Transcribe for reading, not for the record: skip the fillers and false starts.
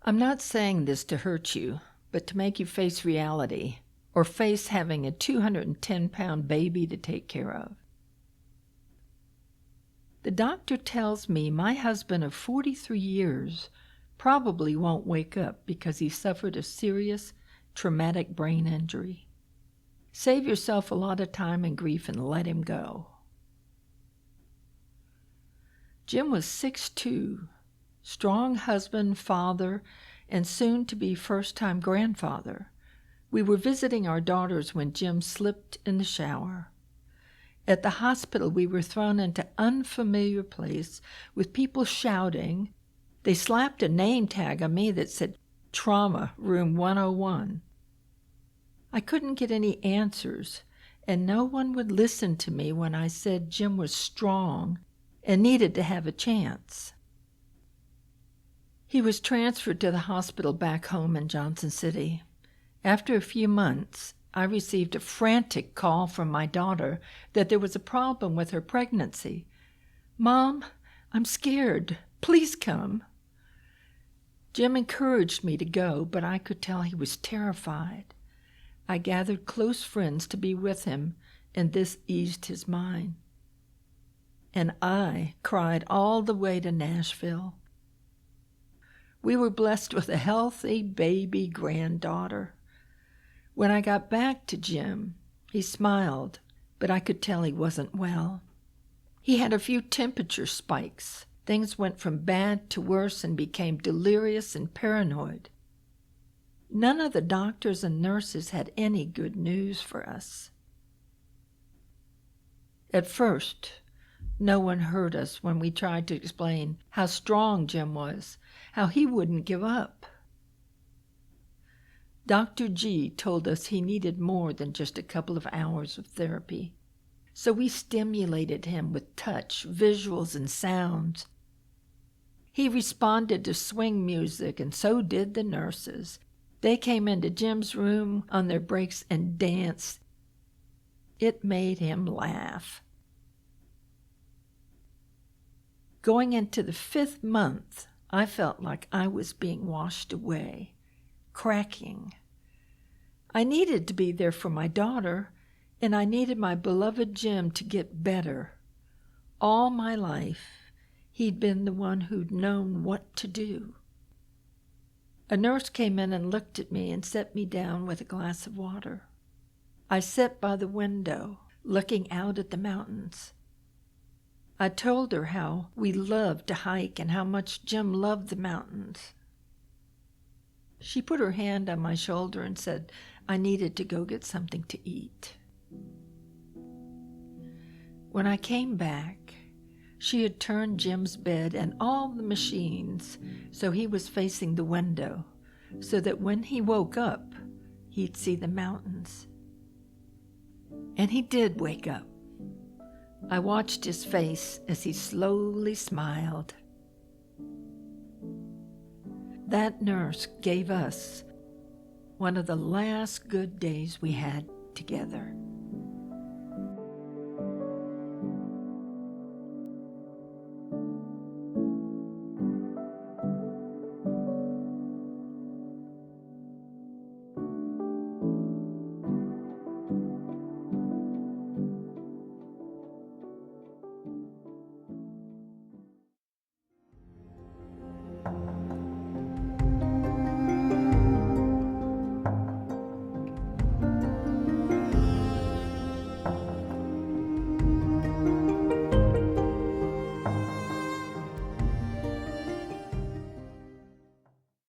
I'm not saying this to hurt you, but to make you face reality, or face having a 210-pound baby to take care of. The doctor tells me my husband of 43 years probably won't wake up because he suffered a serious, traumatic brain injury. Save yourself a lot of time and grief and let him go. Jim was 6'2", strong husband, father, and soon-to-be first-time grandfather. We were visiting our daughters when Jim slipped in the shower. At the hospital, we were thrown into an unfamiliar place with people shouting. They slapped a name tag on me that said, Trauma, Room 101. I couldn't get any answers, and no one would listen to me when I said Jim was strong and needed to have a chance. He was transferred to the hospital back home in Johnson City. After a few months, I received a frantic call from my daughter that there was a problem with her pregnancy. Mom, I'm scared. Please come. Jim encouraged me to go, but I could tell he was terrified. I gathered close friends to be with him, and this eased his mind. And I cried all the way to Nashville. We were blessed with a healthy baby granddaughter. When I got back to Jim, he smiled, but I could tell he wasn't well. He had a few temperature spikes. Things went from bad to worse and became delirious and paranoid. None of the doctors and nurses had any good news for us. At first, no one heard us when we tried to explain how strong Jim was, how he wouldn't give up. Dr. G told us he needed more than just a couple of hours of therapy, so we stimulated him with touch, visuals, and sounds. He responded to swing music, and so did the nurses. They came into Jim's room on their breaks and danced. It made him laugh. Going into the 5th month, I felt like I was being washed away, cracking. I needed to be there for my daughter, and I needed my beloved Jim to get better. All my life, he'd been the one who'd known what to do. A nurse came in and looked at me and set me down with a glass of water. I sat by the window, looking out at the mountains. I told her how we loved to hike and how much Jim loved the mountains. She put her hand on my shoulder and said I needed to go get something to eat. When I came back, she had turned Jim's bed and all the machines so he was facing the window, so that when he woke up, he'd see the mountains. And he did wake up. I watched his face as he slowly smiled. That nurse gave us one of the last good days we had together.